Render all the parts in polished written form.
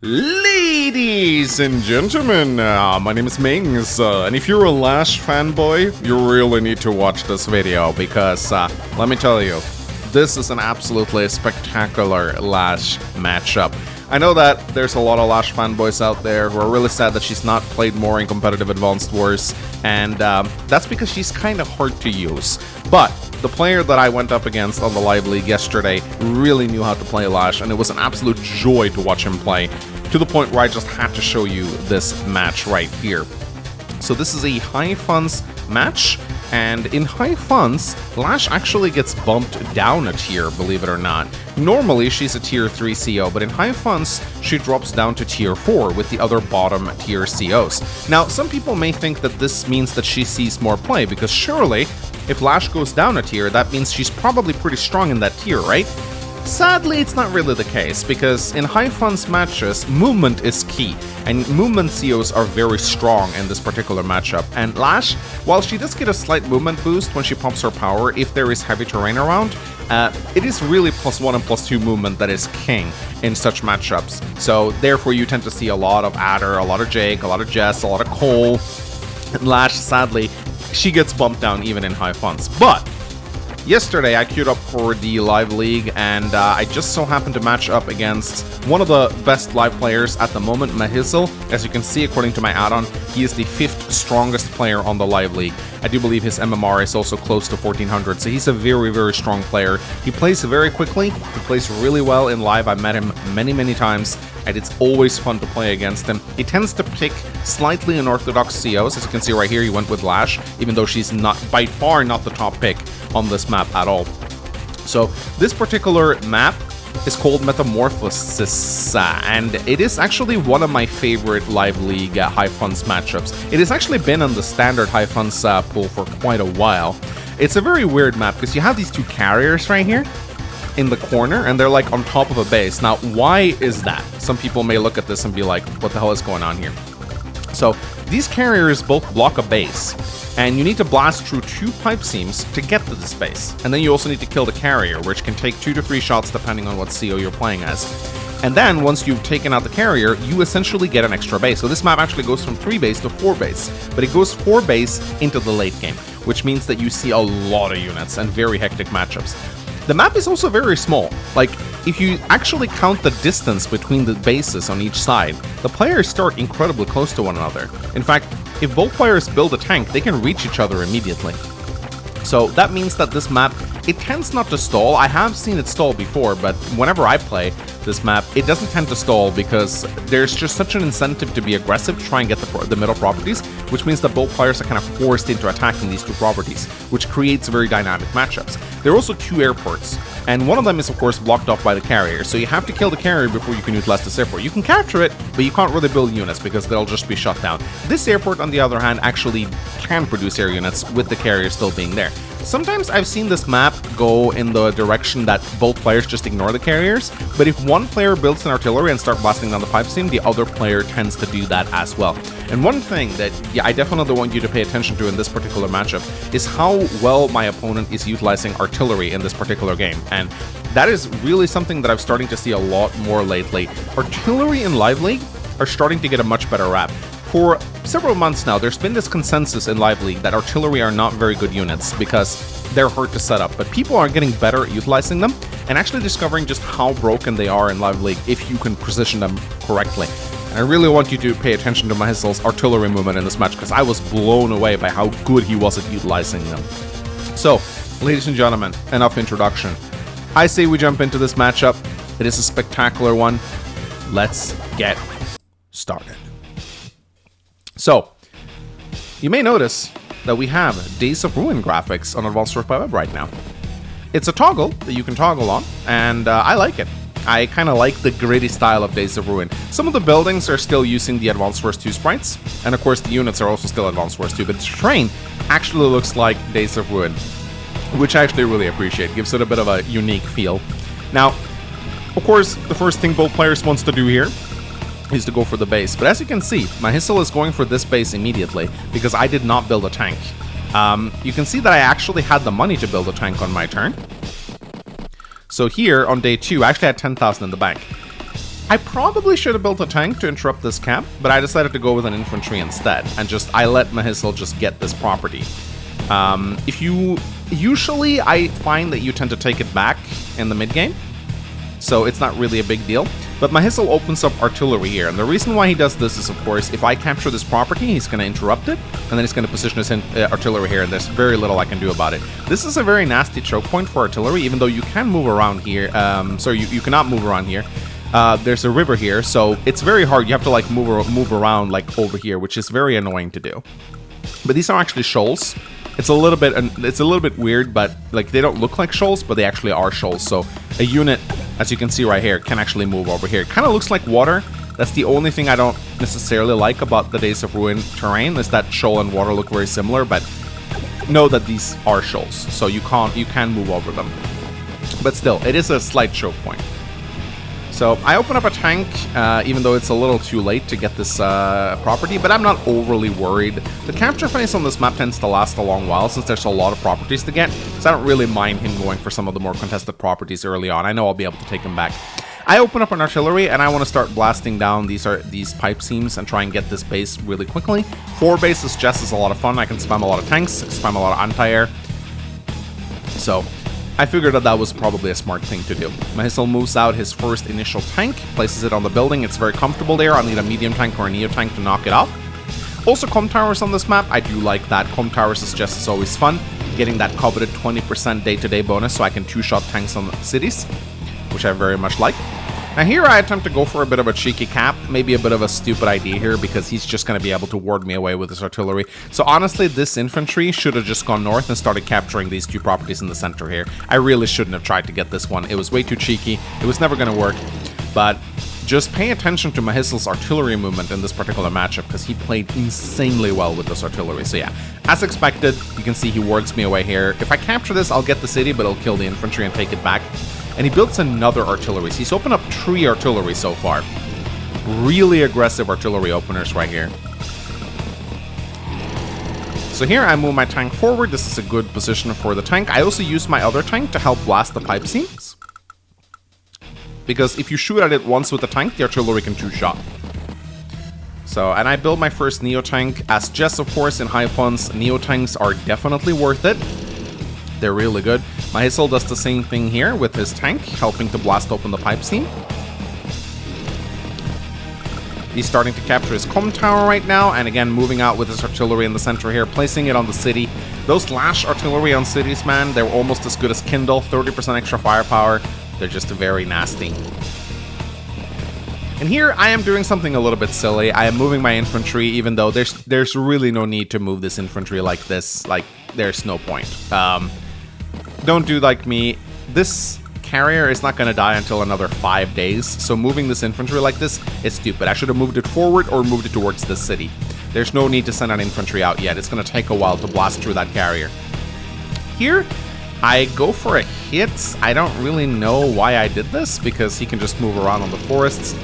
Ladies and gentlemen, my name is Mings, and if you're a Lash fanboy, you really need to watch this video, because, let me tell you, this is an absolutely spectacular Lash matchup. I know that there's a lot of Lash fanboys out there who are really sad that she's not played more in competitive Advanced Wars, and that's because she's kind of hard to use. But the player that I went up against on the Live League yesterday really knew how to play Lash, and it was an absolute joy to watch him play, to the point where I just had to show you this match right here. So this is a high funds match, and in high funds, Lash actually gets bumped down a tier, believe it or not. Normally she's a tier 3 CO, but in high funds she drops down to tier 4 with the other bottom tier COs. Now some people may think that this means that she sees more play, because surely if Lash goes down a tier, that means she's probably pretty strong in that tier, right? Sadly, it's not really the case, because in high funds matches, movement is key, and movement COs are very strong in this particular matchup. And Lash, while she does get a slight movement boost when she pops her power if there is heavy terrain around, it is really +1 and +2 movement that is king in such matchups. So therefore you tend to see a lot of Adder, a lot of Jake, a lot of Jess, a lot of Cole. And Lash, sadly, she gets bumped down even in high funds. But yesterday I queued up for the Live League, and I just so happened to match up against one of the best live players at the moment, Mahizel. As you can see, according to my add-on, he is the 5th strongest player on the Live League. I do believe his MMR is also close to 1400, so he's a very, very strong player. He plays very quickly, he plays really well in live. I met him many times, and it's always fun to play against him. He tends to pick slightly unorthodox COs. As you can see right here, he went with Lash, even though she's not, by far not the top pick on this map at all. So this particular map is called Metamorphosis, and it is actually one of my favorite Live League high funds matchups. It has actually been on the standard high funds pool for quite a while. It's a very weird map because you have these two carriers right here in the corner, and they're like on top of a base. Now, why is that? Some people may look at this and be like, what the hell is going on here? So these carriers both block a base, and you need to blast through 2 pipe seams to get to this base. And then you also need to kill the carrier, which can take 2 to 3 shots depending on what CO you're playing as. And then once you've taken out the carrier, you essentially get an extra base. So this map actually goes from 3 base to 4 base, but it goes 4 base into the late game, which means that you see a lot of units and very hectic matchups. The map is also very small. Like, if you actually count the distance between the bases on each side, the players start incredibly close to one another. In fact, if both players build a tank, they can reach each other immediately. So that means that this map, it tends not to stall. I have seen it stall before, but whenever I play this map, it doesn't tend to stall because there's just such an incentive to be aggressive to try and get the middle properties, which means that both players are kind of forced into attacking these 2 properties, which creates very dynamic matchups. There are also 2 airports, and one of them is of course blocked off by the carrier, so you have to kill the carrier before you can utilize this airport. You can capture it, but you can't really build units because they'll just be shut down. This airport, on the other hand, actually can produce air units with the carrier still being there. Sometimes I've seen this map go in the direction that both players just ignore the carriers, but if one player builds an artillery and start blasting down the pipe seam, the other player tends to do that as well. And one thing that I definitely want you to pay attention to in this particular matchup is how well my opponent is utilizing artillery in this particular game. And that is really something that I'm starting to see a lot more lately. Artillery in Live League are starting to get a much better rap. For several months now, there's been this consensus in Live League that artillery are not very good units because they're hard to set up, but people are getting better at utilizing them and actually discovering just how broken they are in Live League if you can position them correctly. And I really want you to pay attention to Mahizel's artillery movement in this match, because I was blown away by how good he was at utilizing them. So, ladies and gentlemen, enough introduction. I say we jump into this matchup. It is a spectacular one. Let's get started. So, you may notice that we have Days of Ruin graphics on Advanced Wars by Web right now. It's a toggle that you can toggle on, and I like it. I kind of like the gritty style of Days of Ruin. Some of the buildings are still using the Advanced Wars 2 sprites, and of course the units are also still Advanced Wars 2, but the terrain actually looks like Days of Ruin, which I actually really appreciate. Gives it a bit of a unique feel. Now, of course, the first thing both players wants to do here is to go for the base. But as you can see, Mahizel is going for this base immediately because I did not build a tank. You can see that I actually had the money to build a tank on my turn. So here on day 2, I actually had 10,000 in the bank. I probably should have built a tank to interrupt this camp, but I decided to go with an infantry instead, and I let Mahisel just get this property. Usually I find that you tend to take it back in the mid-game, so it's not really a big deal. But Mahisel opens up artillery here, and the reason why he does this is, of course, if I capture this property, he's going to interrupt it, and then he's going to position his artillery here, and there's very little I can do about it. This is a very nasty choke point for artillery, even though you can move around here. Sorry, you cannot move around here. There's a river here, so it's very hard. You have to like move around like over here, which is very annoying to do. But these are actually shoals. It's a little bit weird, but like they don't look like shoals, but they actually are shoals. So a unit, as you can see right here, can actually move over here. It kind of looks like water. That's the only thing I don't necessarily like about the Days of Ruin terrain, is that shoal and water look very similar, but know that these are shoals, so you can move over them. But still, it is a slight choke point. So I open up a tank, even though it's a little too late to get this property, but I'm not overly worried. The capture phase on this map tends to last a long while since there's a lot of properties to get, so I don't really mind him going for some of the more contested properties early on. I know I'll be able to take him back. I open up an artillery and I want to start blasting down these pipe seams and try and get this base really quickly. 4 bases just is a lot of fun. I can spam a lot of tanks, spam a lot of anti-air. So I figured that was probably a smart thing to do. Mahisel moves out his first initial tank, places it on the building. It's very comfortable there. I'll need a medium tank or a neo tank to knock it off. Also, com towers on this map. I do like that. Com towers is just as always fun. Getting that coveted 20% day-to-day bonus so I can 2-shot tanks on cities, which I very much like. Now here I attempt to go for a bit of a cheeky cap, maybe a bit of a stupid idea here because he's just going to be able to ward me away with his artillery. So honestly, this infantry should have just gone north and started capturing these 2 properties in the center here. I really shouldn't have tried to get this one. It was way too cheeky. It was never going to work. But just pay attention to Mahisel's artillery movement in this particular matchup because he played insanely well with this artillery. So yeah, as expected, you can see he wards me away here. If I capture this, I'll get the city, but it'll kill the infantry and take it back. And he builds another artillery. So he's opened up 3 artillery so far. Really aggressive artillery openers right here. So here I move my tank forward. This is a good position for the tank. I also use my other tank to help blast the pipe seams. Because if you shoot at it once with the tank, the artillery can 2-shot. So, and I build my first neo tank. As Jess, of course, in high funds, neo tanks are definitely worth it. They're really good. Mahisel does the same thing here with his tank, helping to blast open the pipe seam. He's starting to capture his com tower right now, and again, moving out with his artillery in the center here, placing it on the city. Those Lash artillery on cities, man, they're almost as good as Kindle, 30% extra firepower. They're just very nasty. And here I am doing something a little bit silly. I am moving my infantry, even though there's really no need to move this infantry like this. Like, there's no point. Don't do like me. This carrier is not going to die until another 5 days, so moving this infantry like this is stupid. I should have moved it forward or moved it towards the city. There's no need to send an infantry out yet. It's going to take a while to blast through that carrier. Here, I go for a hit. I don't really know why I did this, because he can just move around on the forests.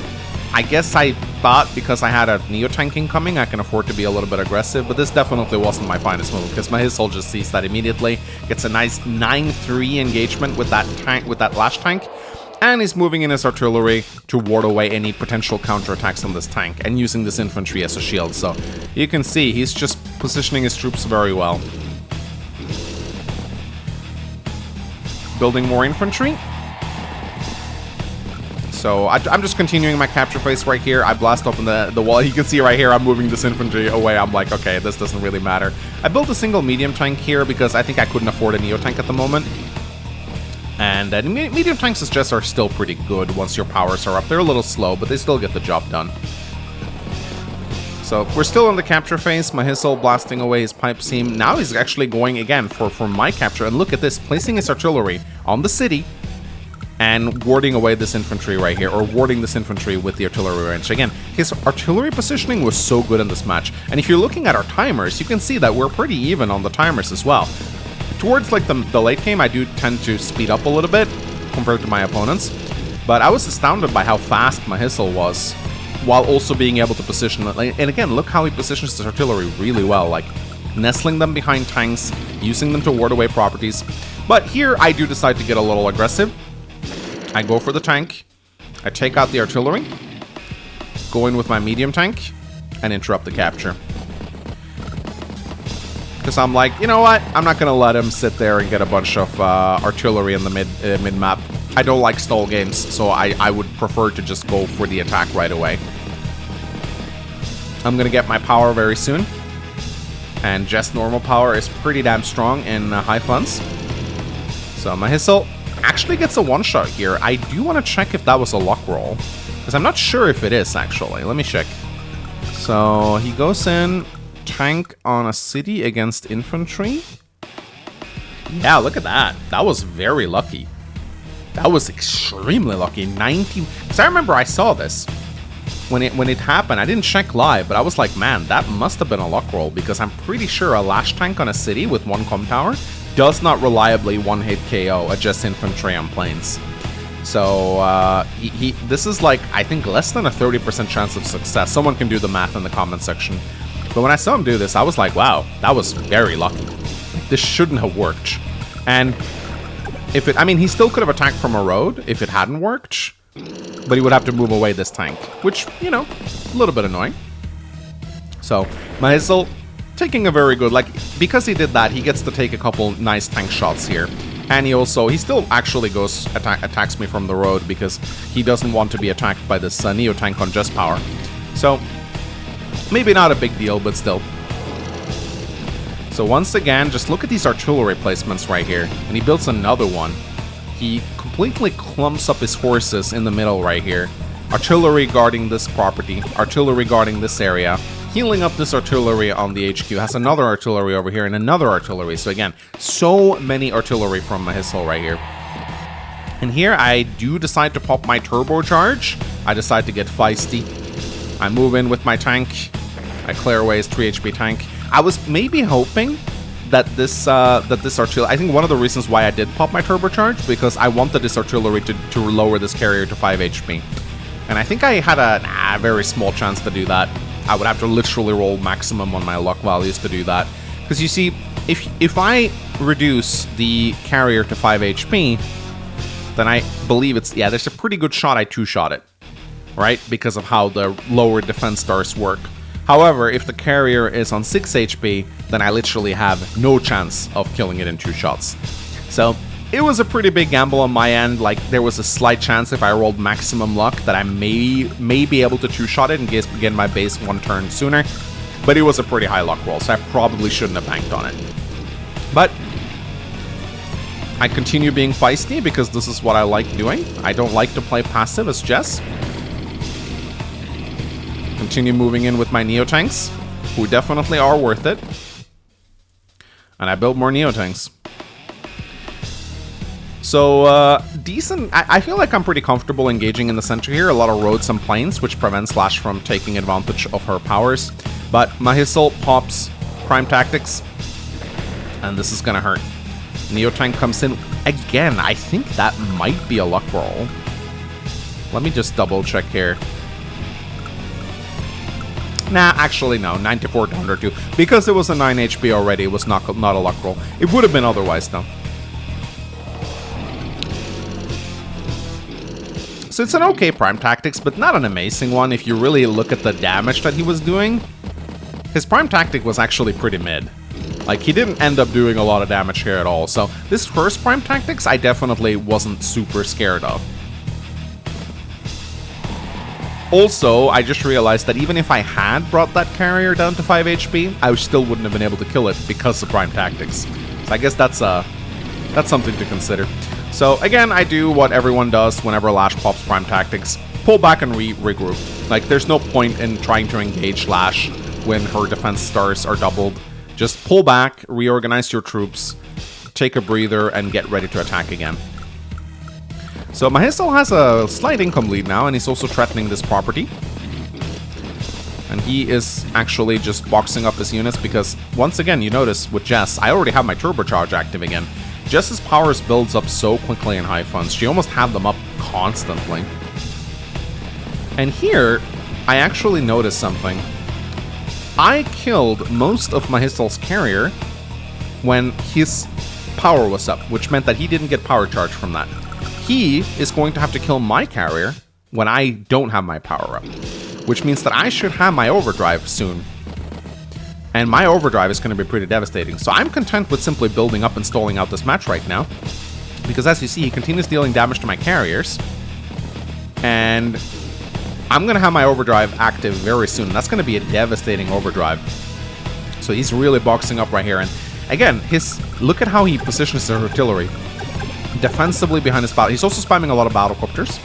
I guess I thought because I had a neo-tank incoming, I can afford to be a little bit aggressive, but this definitely wasn't my finest move, because Mahisel just sees that immediately, gets a nice 9-3 engagement with that tank, with that Lash tank, and he's moving in his artillery to ward away any potential counterattacks on this tank, and using this infantry as a shield. So you can see he's just positioning his troops very well. Building more infantry. So I'm just continuing my capture phase right here. I blast open the wall. You can see right here I'm moving this infantry away. I'm like, okay, this doesn't really matter. I built a single medium tank here because I think I couldn't afford a neo tank at the moment. And medium tanks as just are still pretty good once your powers are up. They're a little slow, but they still get the job done. So we're still in the capture phase. Mahisel blasting away his pipe seam. Now he's actually going again for my capture. And look at this, placing his artillery on the city and warding away this infantry right here, or warding this infantry with the artillery range. Again, his artillery positioning was so good in this match. And if you're looking at our timers, you can see that we're pretty even on the timers as well. Towards like the late game, I do tend to speed up a little bit compared to my opponents. But I was astounded by how fast Mahisel was, while also being able to position it. And again, look how he positions his artillery really well, like nestling them behind tanks, using them to ward away properties. But here, I do decide to get a little aggressive. I go for the tank. I take out the artillery, go in with my medium tank, and interrupt the capture. Because I'm like, you know what? I'm not going to let him sit there and get a bunch of artillery in the mid-map. I don't like stall games, so I would prefer to just go for the attack right away. I'm going to get my power very soon. And just normal power is pretty damn strong in high funds. So my Hissel actually gets a one-shot here. I do want to check if that was a luck roll. Because I'm not sure if it is, actually. Let me check. So he goes in... tank on a city against infantry. Yeah, look at that. That was very lucky. That was extremely lucky. 19. Because I remember I saw this when it happened. I didn't check live, but I was like, man, that must have been a luck roll, because I'm pretty sure a Lash tank on a city with one comm tower does not reliably one-hit KO a just infantry on planes. So this is like, I think, less than a 30% chance of success. Someone can do the math in the comment section. But when I saw him do this, I was like, wow, that was very lucky. This shouldn't have worked. And if it, I mean, he still could have attacked from a road if it hadn't worked, but he would have to move away this tank, which, you know, a little bit annoying. So, Maisel taking a very good, like, because he did that, he gets to take a couple nice tank shots here. And he still actually goes, attacks me from the road because he doesn't want to be attacked by this Neo tank on just power. So, maybe not a big deal, but still. So once again, just look at these artillery placements right here. And he builds another one. He completely clumps up his horses in the middle right here. Artillery guarding this property. Artillery guarding this area. Healing up this artillery on the HQ. Has another artillery over here and another artillery. So again, so many artillery from Mahisol right here. And here I do decide to pop my turbocharge. I decide to get feisty. I move in with my tank. I clear away his 3 HP tank. I was maybe hoping that this artillery... I think one of the reasons why I did pop my turbocharge, because I wanted this artillery to lower this carrier to 5 HP. And I think I had a very small chance to do that. I would have to literally roll maximum on my luck values to do that. Because you see, if I reduce the carrier to 5 HP, then I believe it's... Yeah, there's a pretty good shot I two-shot it. Right? Because of how the lower defense stars work. However, if the carrier is on 6 HP, then I literally have no chance of killing it in 2 shots. So, it was a pretty big gamble on my end. Like, there was a slight chance if I rolled maximum luck that I may be able to two-shot it and get my base 1 turn sooner. But it was a pretty high luck roll, so I probably shouldn't have banked on it. But I continue being feisty because this is what I like doing. I don't like to play passive as Jess. Continue moving in with my Neo-Tanks, who definitely are worth it. And I built more Neo-Tanks. So, decent. I feel like I'm pretty comfortable engaging in the center here. A lot of roads and plains, which prevents Lash from taking advantage of her powers. But Mahisol pops Prime Tactics, and this is gonna hurt. Neo-Tank comes in. Again, I think that might be a luck roll. Let me just double check here. Nah, actually no, 94 to 102. Because it was a 9 HP already, it was not a luck roll. It would have been otherwise though. So it's an okay Prime Tactics, but not an amazing one if you really look at the damage that he was doing. His Prime Tactic was actually pretty mid. Like, he didn't end up doing a lot of damage here at all. So this first Prime Tactics, I definitely wasn't super scared of. Also, I just realized that even if I had brought that carrier down to 5 HP, I still wouldn't have been able to kill it because of Prime Tactics. So I guess that's something to consider. So again, I do what everyone does whenever Lash pops Prime Tactics. Pull back and regroup. Like, there's no point in trying to engage Lash when her defense stars are doubled. Just pull back, reorganize your troops, take a breather, and get ready to attack again. So Mahisol has a slight income lead now, and he's also threatening this property. And he is actually just boxing up his units because, once again, you notice with Jess, I already have my turbocharge active again. Jess's powers builds up so quickly in high funds. She almost had them up constantly. And here, I actually noticed something. I killed most of Mahisol's carrier when his power was up, which meant that he didn't get power charge from that. He is going to have to kill my carrier when I don't have my power-up. Which means that I should have my overdrive soon. And my overdrive is going to be pretty devastating. So I'm content with simply building up and stalling out this match right now. Because as you see, he continues dealing damage to my carriers. And I'm going to have my overdrive active very soon. That's going to be a devastating overdrive. So he's really boxing up right here. And again, look at how he positions his artillery. Defensively behind his battle. He's also spamming a lot of battlecopters.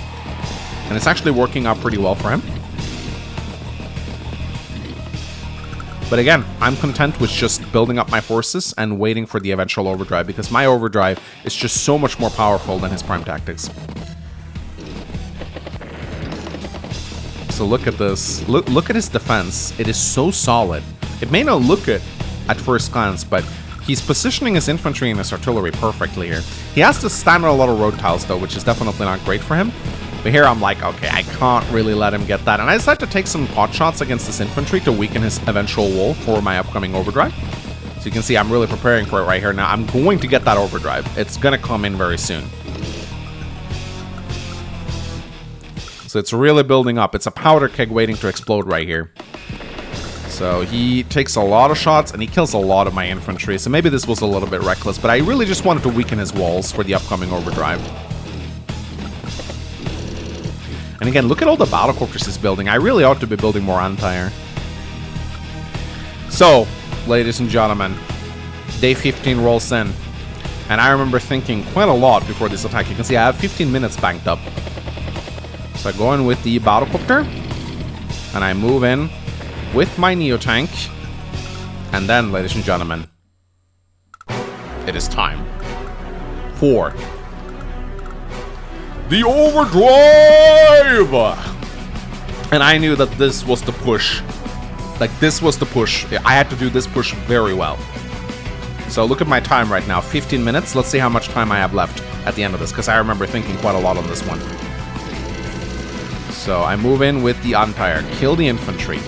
And it's actually working out pretty well for him. But again, I'm content with just building up my forces and waiting for the eventual overdrive, because my overdrive is just so much more powerful than his prime tactics. So look at this. Look at his defense. It is so solid. It may not look it at first glance, but he's positioning his infantry and his artillery perfectly here. He has to stand on a lot of road tiles, though, which is definitely not great for him. But here I'm like, okay, I can't really let him get that. And I decided to take some pot shots against this infantry to weaken his eventual wall for my upcoming overdrive. So you can see I'm really preparing for it right here. Now I'm going to get that overdrive. It's going to come in very soon. So it's really building up. It's a powder keg waiting to explode right here. So he takes a lot of shots and he kills a lot of my infantry. So maybe this was a little bit reckless, but I really just wanted to weaken his walls for the upcoming overdrive. And again, look at all the battlecopters he's building. I really ought to be building more anti-air. So, ladies and gentlemen, day 15 rolls in. And I remember thinking quite a lot before this attack. You can see I have 15 minutes banked up. So I go in with the battlecopter. And I move in with my Neo-Tank. And then, ladies and gentlemen, it is time for the overdrive! And I knew that this was the push. Like, this was the push. I had to do this push very well. So look at my time right now, 15 minutes. Let's see how much time I have left at the end of this, because I remember thinking quite a lot on this one. So I move in with the anti-air, kill the infantry.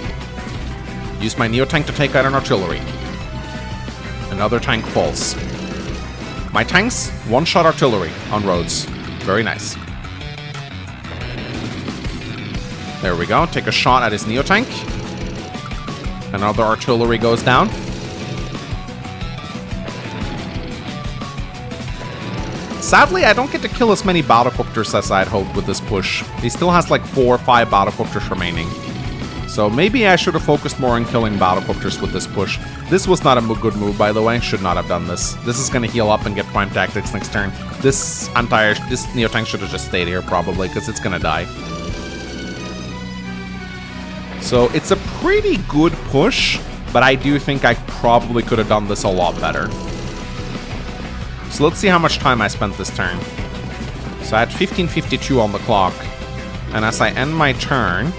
Use my Neo-Tank to take out an artillery. Another tank falls. My tanks, one-shot artillery on roads. Very nice. There we go. Take a shot at his Neo-Tank. Another artillery goes down. Sadly, I don't get to kill as many battlecopters as I'd hoped with this push. He still has like 4 or 5 battlecopters remaining. So maybe I should have focused more on killing battlecopters with this push. This was not a good move, by the way. Should not have done this. This is going to heal up and get prime tactics next turn. This Neo-Tank should have just stayed here, probably, because it's going to die. So it's a pretty good push, but I do think I probably could have done this a lot better. So let's see how much time I spent this turn. So I had 15:52 on the clock. And as I end my turn,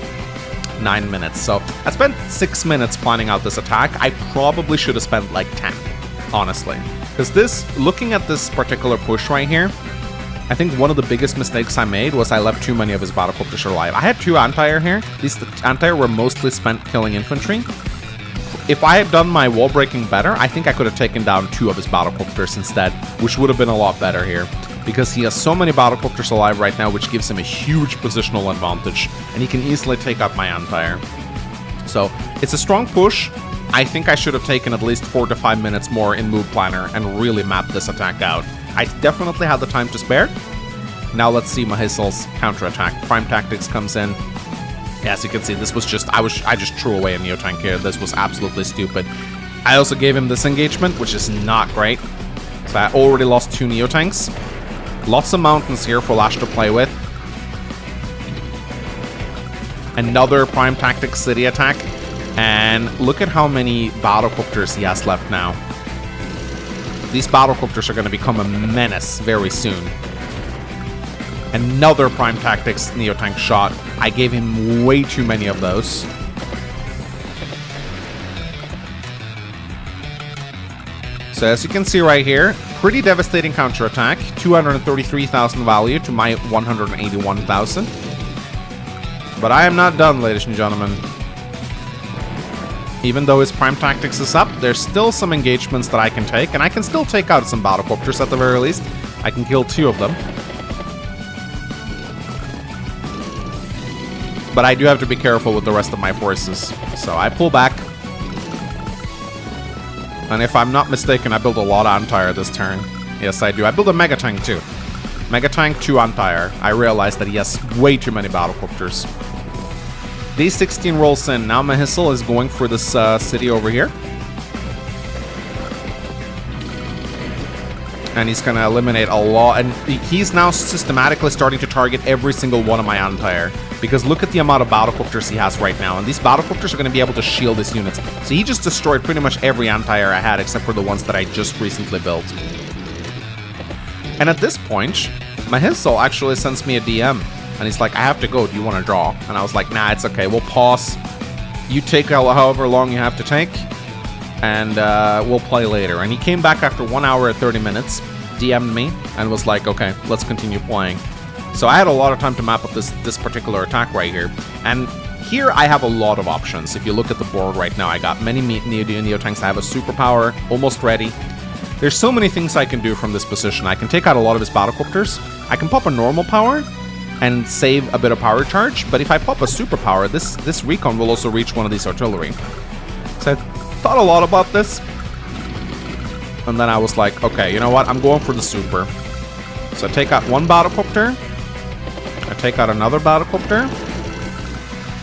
9 minutes. So I spent 6 minutes planning out this attack. I probably should have spent like 10, honestly. Because looking at this particular push right here, I think one of the biggest mistakes I made was I left too many of his battlecopters alive. I had 2 anti-air here. These anti-air were mostly spent killing infantry. If I had done my wall breaking better, I think I could have taken down 2 of his battlecopters instead, which would have been a lot better here. Because he has so many battlecopters alive right now, which gives him a huge positional advantage, and he can easily take out my anti-air. So, it's a strong push. I think I should have taken at least 4 to 5 minutes more in Move Planner and really mapped this attack out. I definitely had the time to spare. Now let's see Mahisal's counterattack. Prime Tactics comes in. As you can see, this was just, I just threw away a Neo-Tank here. This was absolutely stupid. I also gave him this engagement, which is not great. So I already lost 2 Neo-Tanks. Lots of mountains here for Lash to play with. Another Prime Tactics city attack. And look at how many battlecopters he has left now. These battlecopters are going to become a menace very soon. Another Prime Tactics Neo-Tank shot. I gave him way too many of those. So as you can see right here, pretty devastating counterattack. 233,000 value to my 181,000. But I am not done, ladies and gentlemen. Even though his Prime Tactics is up, there's still some engagements that I can take, and I can still take out some battlecopters at the very least. I can kill 2 of them. But I do have to be careful with the rest of my forces. So I pull back. And if I'm not mistaken, I build a lot of Antire this turn. Yes, I do. I build a Mega Tank too. Mega Tank 2 Antire. I realized that he has way too many battlecopters. D16 rolls in. Now Mahisel is going for this city over here. And he's going to eliminate a lot. And he's now systematically starting to target every single one of my Antire. Because look at the amount of battlecopters he has right now. And these battlecopters are going to be able to shield his units. So he just destroyed pretty much every Antire I had except for the ones that I just recently built. And at this point, Mahisel actually sends me a DM. And he's like, I have to go. Do you want to draw? And I was like, nah, it's okay. We'll pause. You take however long you have to take. And we'll play later. And he came back after 1 hour and 30 minutes, DM'd me, and was like, okay, let's continue playing. So I had a lot of time to map up this particular attack right here. And here I have a lot of options. If you look at the board right now, I got many Neo tanks. I have a superpower almost ready. There's so many things I can do from this position. I can take out a lot of his battlecopters. I can pop a normal power and save a bit of power charge. But if I pop a superpower, this recon will also reach one of these artillery. So I thought a lot about this. And then I was like, okay, you know what? I'm going for the super. So I take out one battlecopter. I take out another battlecopter.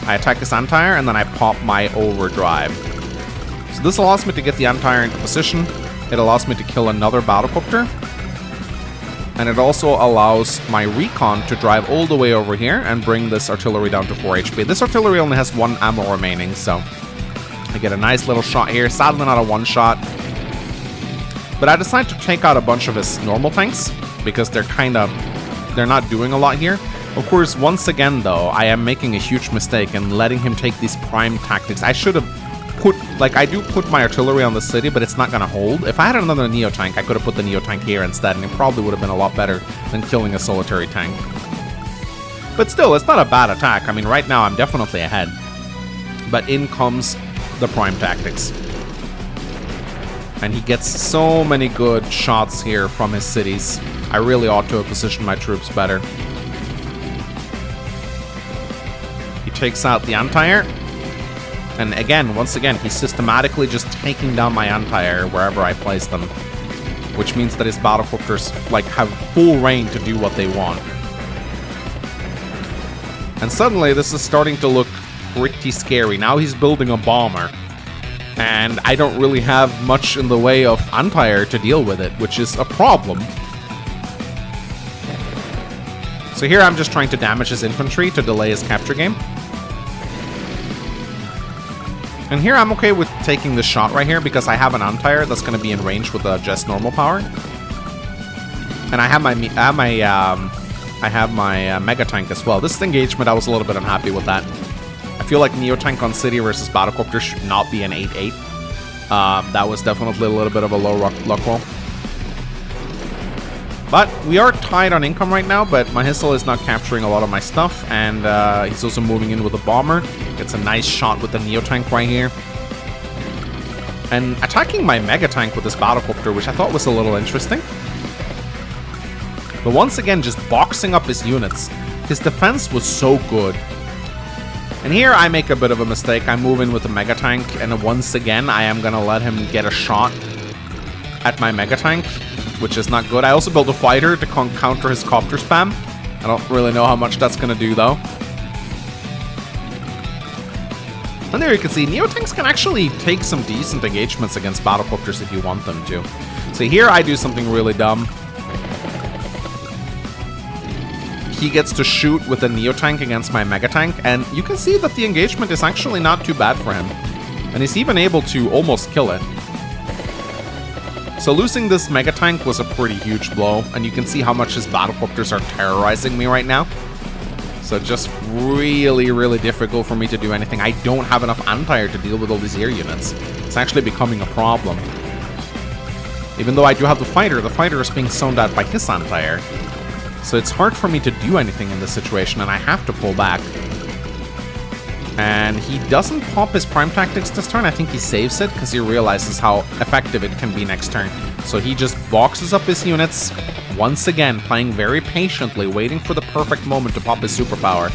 I attack his Antire, and then I pop my overdrive. So this allows me to get the Antire into position. It allows me to kill another battlecopter. And it also allows my recon to drive all the way over here and bring this artillery down to 4 HP. This artillery only has 1 ammo remaining, so I get a nice little shot here. Sadly not a one-shot. But I decide to take out a bunch of his normal tanks because they're not doing a lot here. Of course, once again, though, I am making a huge mistake in letting him take these prime tactics. I should have put, like, I do put my artillery on the city, but it's not going to hold. If I had another Neo tank, I could have put the Neo tank here instead, and it probably would have been a lot better than killing a solitary tank. But still, it's not a bad attack. I mean, right now, I'm definitely ahead. But in comes the prime tactics. And he gets so many good shots here from his cities. I really ought to have positioned my troops better. He takes out the Antire. And again, once again, he's systematically just taking down my Antire wherever I place them. Which means that his battlecopters, like, have full reign to do what they want. And suddenly, this is starting to look pretty scary. Now he's building a bomber. And I don't really have much in the way of Antire to deal with it, which is a problem. So here I'm just trying to damage his infantry to delay his capture game. And here I'm okay with taking this shot right here because I have an Antire that's going to be in range with a just normal power. And I have my Mega Tank as well. This engagement, I was a little bit unhappy with that. I feel like Neo Tank on City versus Battlecopter should not be an 8-8. That was definitely a little bit of a low luck roll. But we are tied on income right now, but Mahisel is not capturing a lot of my stuff, and he's also moving in with a bomber. Gets a nice shot with the Neo Tank right here. And attacking my Mega Tank with this Battlecopter, which I thought was a little interesting. But once again, just boxing up his units. His defense was so good. And here I make a bit of a mistake. I move in with the Mega Tank, and once again, I am going to let him get a shot at my Mega Tank, which is not good. I also built a fighter to counter his copter spam. I don't really know how much that's going to do, though. And there you can see, Neo Tanks can actually take some decent engagements against Battlecopters if you want them to. So here I do something really dumb. He gets to shoot with a Neo Tank against my Mega Tank, and you can see that the engagement is actually not too bad for him. And he's even able to almost kill it. So losing this Mega Tank was a pretty huge blow, and you can see how much his Battlecopters are terrorizing me right now. So just really, really difficult for me to do anything. I don't have enough Antire to deal with all these air units. It's actually becoming a problem. Even though I do have the fighter is being zoned out by his Antire. So it's hard for me to do anything in this situation, and I have to pull back. And he doesn't pop his prime tactics this turn. I think he saves it because he realizes how effective it can be next turn. So he just boxes up his units, once again playing very patiently, waiting for the perfect moment to pop his superpower.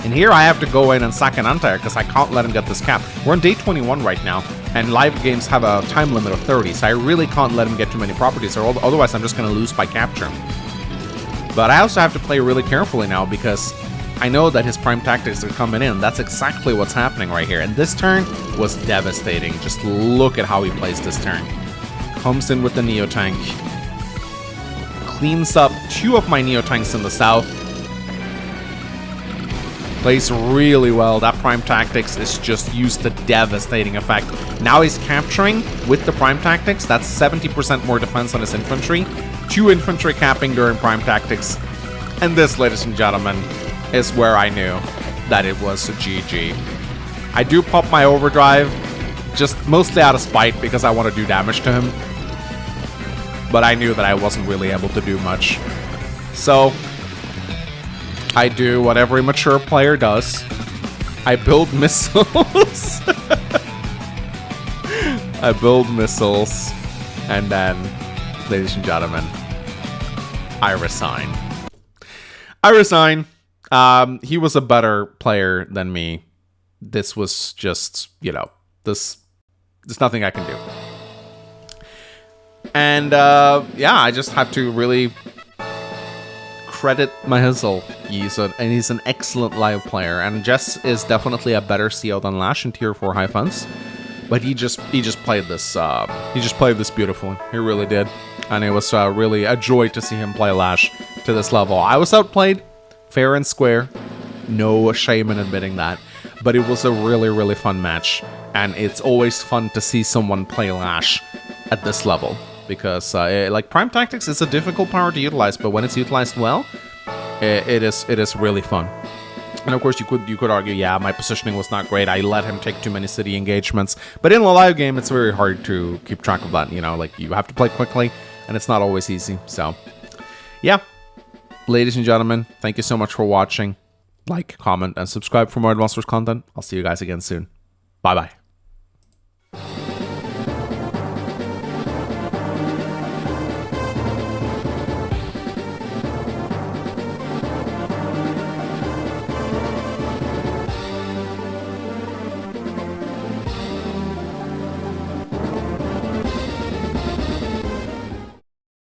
And here I have to go in and sack an anti-air because I can't let him get this cap. We're on day 21 right now, and live games have a time limit of 30, so I really can't let him get too many properties, or otherwise I'm just going to lose by capture. But I also have to play really carefully now because I know that his prime tactics are coming in. That's exactly what's happening right here. And this turn was devastating. Just look at how he plays this turn. Comes in with the Neo Tank. Cleans up 2 of my Neo Tanks in the south. Plays really well. That prime tactics is just used to devastating effect. Now he's capturing with the prime tactics. That's 70% more defense on his infantry. 2 infantry capping during prime tactics. And this, ladies and gentlemen, is where I knew that it was a GG. I do pop my overdrive, just mostly out of spite because I want to do damage to him. But I knew that I wasn't really able to do much. So I do what every mature player does. I build missiles. I build missiles. And then, ladies and gentlemen, I resign. He was a better player than me. This was just, you know, there's nothing I can do. And, yeah, I just have to really credit Mahizel. He's an excellent live player, and Jess is definitely a better CO than Lash in Tier 4 high funds. But he just played this, beautifully. He really did. And it was really a joy to see him play Lash to this level. I was outplayed, fair and square. No shame in admitting that. But it was a really, really fun match. And it's always fun to see someone play Lash at this level. Because, like, Prime Tactics is a difficult power to utilize, but when it's utilized well, it is really fun. And of course, you could argue, yeah, my positioning was not great. I let him take too many city engagements. But in a live game, it's very hard to keep track of that. You know, like, you have to play quickly, and it's not always easy. So, yeah. Ladies and gentlemen, thank you so much for watching. Like, comment, and subscribe for more Advanced Wars content. I'll see you guys again soon. Bye-bye.